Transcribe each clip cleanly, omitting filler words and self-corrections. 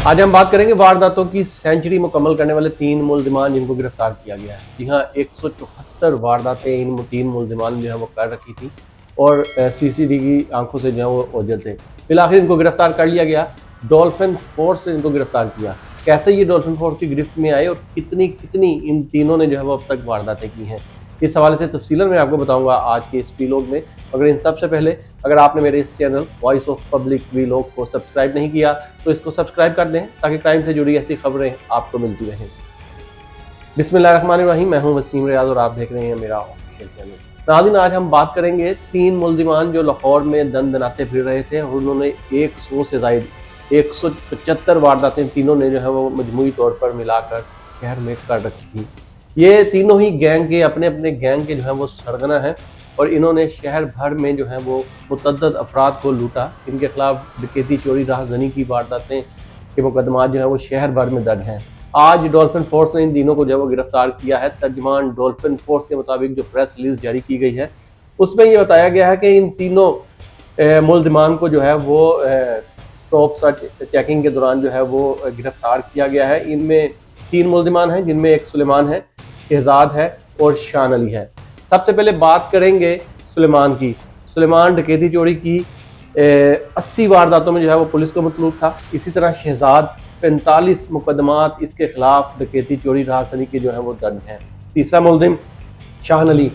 आज हम बात करेंगे वारदातों की सेंचुरी मुकम्मल करने वाले 3 मुल्जिमान जिनको गिरफ्तार किया गया है। जी हाँ, 174 वारदातें इन 3 मुल्जिमान जो है वो कर रखी थी और सीसीडी की आंखों से जो है वो ओझल थे। फिर आखिर इनको गिरफ्तार कर लिया गया। डॉल्फिन फोर्स ने इनको गिरफ्तार किया। कैसे ये डॉल्फिन फोर्स की गिरफ्त में आए और कितनी कितनी इन तीनों ने जो है वो अब तक वारदातें की हैं, इस हवाले से तफसीलन मैं आपको बताऊंगा आज के इस वीलॉग में। मगर इन सबसे पहले अगर आपने मेरे इस channel voice of public vlog को सब्सक्राइब नहीं किया तो इसको सब्सक्राइब कर दें ताकि क्राइम से जुड़ी ऐसी खबरें आपको मिलती रहें। बिस्मिल्लाहिर्रहमानिर्रहीम, मैं हूं वसीम रियाज और आप देख रहे हैं मेरा ऑफिशियल चैनल। नाज़रीन, आज हम बात करेंगे 3 मुल्जिमान जो लाहौर में दनाते फिर रहे थे और उन्होंने 100 से ज़ायद 175 वारदातें तीनों ने जो है वो मजमूई तौर पर मिलाकर शहर में कर रखी थी। ये तीनों ही गैंग के अपने अपने गैंग के जो है वो सरगना हैं और इन्होंने शहर भर में जो है वो मुतअद्दिद अफराद को लूटा। इनके खिलाफ डकैती, चोरी, राहज़नी की वारदातें के मुकदमा जो है वो शहर भर में दर्ज हैं। आज डॉल्फिन फोर्स ने इन तीनों को जो है वो गिरफ्तार किया है। तर्जुमान डॉल्फिन फोर्स के मुताबिक जो प्रेस रिलीज जारी की गई है उसमें ये बताया गया है कि इन तीनों मुल्जिमान को जो है वो स्टॉप सर्च चेकिंग के दौरान जो है वो गिरफ्तार किया गया है। इनमें 3 मुल्जिमान हैं जिनमें एक सुलेमान है, शहजाद है और शान अली है। सबसे पहले बात करेंगे सुलेमान की। सुलेमान डकैती चोरी की 80 वारदातों में जो है वो पुलिस को मतलूब था। इसी तरह शहजाद 45 मुकदमात इसके खिलाफ डकैती, चोरी, राहज़नी के जो है वो दर्ज हैं। तीसरा मुल्जिम शान अली,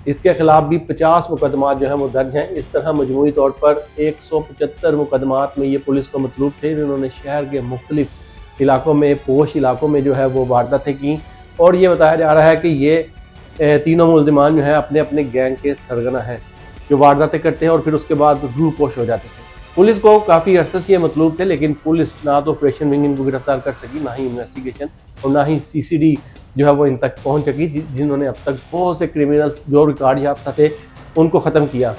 इसके खिलाफ भी 50 मुकदमात जो है वो दर्ज हैं। इस तरह मजमूई तौर पर 175 मुकदमात में ये पुलिस को मतलूब थे जिन्होंने शहर के मुख्तलिफ इलाकों में, पोश इलाकों में जो है वो वारदातें की। और ये बताया जा रहा है कि ये तीनों मुल्जिमान जो है अपने अपने गैंग के सरगना हैं जो वारदातें करते हैं और फिर उसके बाद रूपोश हो जाते थे। पुलिस को काफ़ी अरसे से ये मतलूब थे लेकिन पुलिस ना तो ऑपरेशन विंग इनको गिरफ्तार कर सकी, ना ही इन्वेस्टिगेशन और ना ही सीसीडी जो है वो इन तक पहुंच सकी, जिन्होंने अब तक बहुत से क्रिमिनल्स जो रिकॉर्ड याफ्ता थे उनको ख़त्म किया।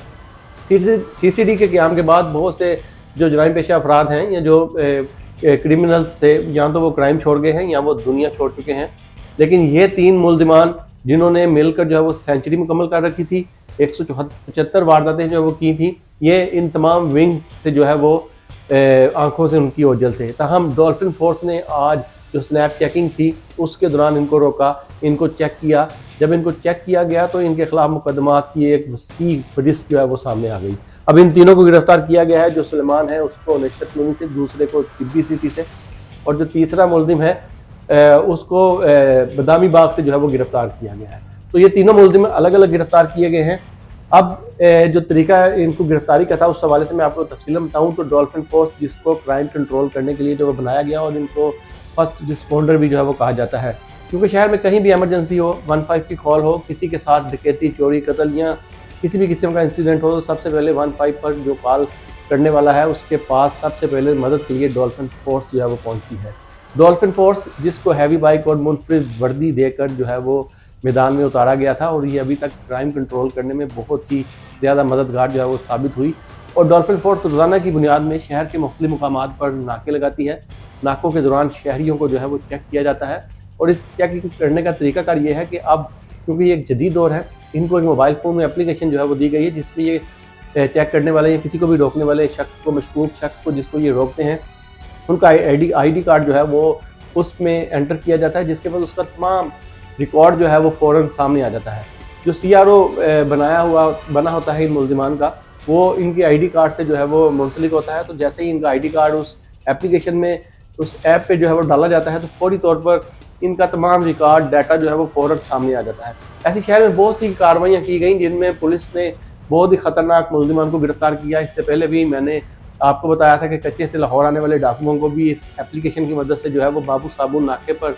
सीसीडी के क़याम के बाद बहुत से जो जराइम पेशा अफराद हैं या जो क्रिमिनल्स थे, या तो वो क्राइम छोड़ गए हैं या वो दुनिया छोड़ चुके हैं। लेकिन ये 3 मुल्जिमान जिन्होंने मिलकर जो है वो सेंचुरी मुकम्मल कर रखी थी, 175 वारदातें जो वो की थी, ये इन तमाम विंग से जो है वो आंखों से उनकी ओझल थे। ताहम डॉल्फिन फोर्स ने आज जो स्नैप चेकिंग थी उसके दौरान इनको रोका, इनको चेक किया। जब इनको चेक किया गया तो इनके खिलाफ मुकदमात की एक वसी फहरिस्त जो है वो सामने आ गई। अब इन तीनों को गिरफ्तार किया गया है। जो सुलेमान है उसको नशरत कॉलोनी से, दूसरे को तिब्बी सिटी से और जो तीसरा मुल्जिम है उसको बदामी बाग से जो है वो गिरफ्तार किया गया है। तो ये तीनों मुल्जिम अलग अलग गिरफ्तार किए गए हैं। अब जो तरीका इनको गिरफ्तारी का था उस हवाले से मैं आपको तफसीलन बताऊं तो डॉल्फिन फोर्स, जिसको क्राइम कंट्रोल करने के लिए जो बनाया गया और इनको फर्स्ट रिस्पॉन्डर भी जो है वो कहा जाता है, क्योंकि शहर में कहीं भी इमरजेंसी हो, 15 की कॉल हो, किसी के साथ डकैती, चोरी, कत्ल या किसी भी किस्म का इंसिडेंट हो तो सबसे पहले 15 पर जो कॉल करने वाला है उसके पास सबसे पहले मदद के लिए डॉल्फिन फोर्स जो है वो पहुंचती है। डॉल्फिन फोर्स जिसको हैवी बाइक और मुनफरिद वर्दी देकर जो है वो मैदान में उतारा गया था और ये अभी तक क्राइम कंट्रोल करने में बहुत ही ज़्यादा मददगार जो है वो साबित हुई। और डॉल्फिन फोर्स रोज़ाना की बुनियाद में शहर के मुख्तलिफ मुकामात पर नाके लगाती है। नाकों के दौरान शहरियों को जो है वो चेक किया जाता है और इस चेक करने का तरीकाकार ये है कि अब क्योंकि ये एक जदीद दौर है, इनको एक मोबाइल फ़ोन में एप्लीकेशन जो है वो दी गई है जिसमें ये चेक करने वाले या किसी को भी रोकने वाले शख्स को, मशकूक शख्स को जिसको ये रोकते हैं, उनका आईडी कार्ड जो है वो उसमें एंटर किया जाता है, जिसके बाद उसका तमाम रिकॉर्ड जो है वो फ़ौरन सामने आ जाता है। जो सीआरओ बना होता है इन मुल्जिमान का, वो इनके आईडी कार्ड से जो है वो मुंसलिक होता है। तो जैसे ही इनका आईडी कार्ड उस एप्लीकेशन में, उस ऐप पे जो है वो डाला जाता है तो फौरी तौर पर इनका तमाम रिकॉर्ड, डाटा जो है वो फ़ौरन सामने आ जाता है। ऐसे शहर में बहुत सी कार्रवाइयाँ की गई जिनमें पुलिस ने बहुत ही ख़तरनाक मुल्जिमान को गिरफ्तार किया। इससे पहले भी मैंने आपको बताया था कि कच्चे से लाहौर आने वाले डाकुओं को भी इस एप्लीकेशन की मदद से जो है वो बाबू साबुन नाके पर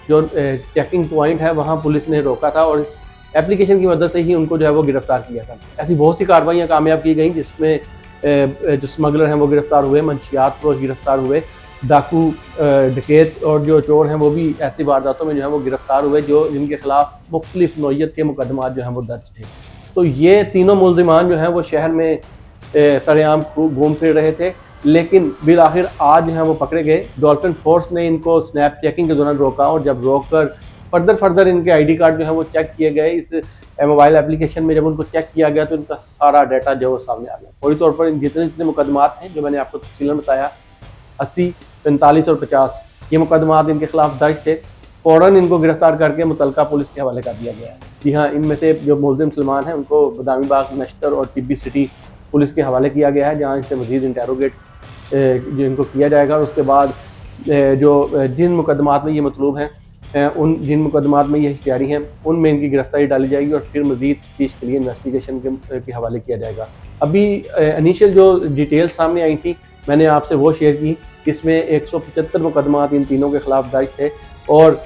जो चेकिंग पॉइंट है वहाँ पुलिस ने रोका था और इस एप्लीकेशन की मदद से ही उनको जो है वो गिरफ्तार किया था। ऐसी बहुत सी कार्रवाइयाँ कामयाब की गई जिसमें जो स्मगलर हैं वो गिरफ्तार हुए, मंशियात फरोश गिरफ्तार हुए, डाकू, डकैत और जो चोर हैं वो भी ऐसी वारदातों में जो है वो गिरफ्तार हुए जो जिनके खिलाफ मुख्तलिफ नौइयत के मुकदमात जो हैं वो दर्ज थे। तो ये तीनों मुल्जिमान जो हैं वो शहर में सरेआम घूम फिर रहे थे, लेकिन बिल आखिर आज जो है वो पकड़े गए। डॉल्फिन फोर्स ने इनको स्नैप चेकिंग के दौरान रोका और जब रोककर फर्दर इनके आईडी कार्ड जो है वो चेक किए गए। इस मोबाइल एप्लीकेशन में जब उनको चेक किया गया तो इनका सारा डाटा जो है वो सामने आ गया। फौरी तौर पर जितने जितने मुकदमात हैं जो मैंने आपको तफसीलन बताया, 80 45 और 50 ये मुकदमात इनके खिलाफ दर्ज थे। फ़ौरन इनको गिरफ्तार करके मुतलका पुलिस के हवाले कर दिया गया है। जी हाँ, इनमें से जो मुलज़िम सलमान है उनको बदामी बाग, नश्तर और टिब्बी सिटी पुलिस के हवाले किया गया है, जहाँ इनसे मज़ीद इंटेरोगेट जो इनको किया जाएगा। और उसके बाद जिन मुकदमात में ये मतलूब हैं, उन जिन मुकदमात में ये इश्तिहारी हैं, उनमें इनकी गिरफ्तारी डाली जाएगी और फिर मज़ीद तफ्तीश के लिए इन्वेस्टिगेशन के हवाले किया जाएगा। अभी इनिशियल जो डिटेल्स सामने आई थी, मैंने आपसे वो शेयर की, इसमें 175 मुकदमात इन तीनों के खिलाफ दर्ज थे और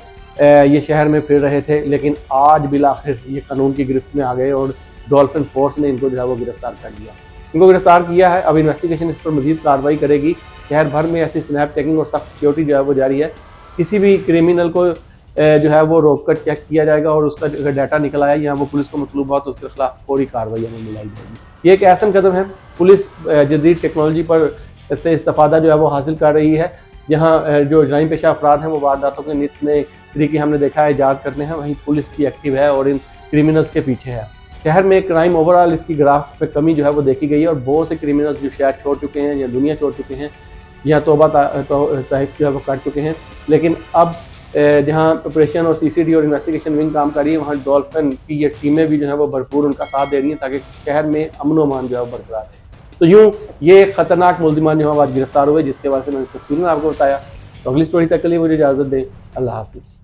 ये शहर में फिर रहे थे, लेकिन आज बिलाखिर ये कानून की गिरफ्त में आ गए और डॉल्फिन फोर्स ने इनको जो है वो गिरफ्तार कर लिया। इनको गिरफ्तार किया है, अब इन्वेस्टिगेशन इस पर मज़ीद कार्रवाई करेगी। शहर भर में ऐसी स्नैप चेकिंग और सख्त सिक्योरिटी जो है वो जारी है। किसी भी क्रिमिनल को जो है वो रोक कर चेक किया जाएगा और उसका अगर डाटा निकल आया या वो पुलिस को मतलूब हुआ तो उसके खिलाफ फौरी कार्रवाई हमें मिलाई जाएगी। ये एक ऐसा कदम है, पुलिस जदीद टेक्नोलॉजी पर से इस्तेफादा जो है वो हासिल कर रही है। जहाँ जो जराइम पेशा अफराद हैं वो वारदातों के नित नए तरीके हमने देखा है ईजाद करते हैं, वहीं पुलिस भी एक्टिव है और इन क्रिमिनल्स के पीछे है। शहर में क्राइम ओवरऑल इसकी ग्राफ पे कमी जो है वो देखी गई है और बहुत से क्रिमिनल्स जो शहर छोड़ चुके हैं या दुनिया छोड़ चुके हैं या तौबा ताइब जो है वो कर चुके हैं। लेकिन अब जहाँ ऑपरेशन और सीसीडी और इन्वेस्टिगेशन विंग काम कर रही है, वहाँ डॉल्फिन की ये टीमें भी जो है वो भरपूर उनका साथ दे रही हैं ताकि शहर में अमन व अमान जो है वो बरकरार है। तो यूँ ये खतरनाक मुलजिमान जो है आज गिरफ्तार हुए, जिसके बारे में मैंने तफसीलन आपको बताया। तो अगली स्टोरी तक के लिए मुझे इजाज़त दें। अल्लाह हाफिज़।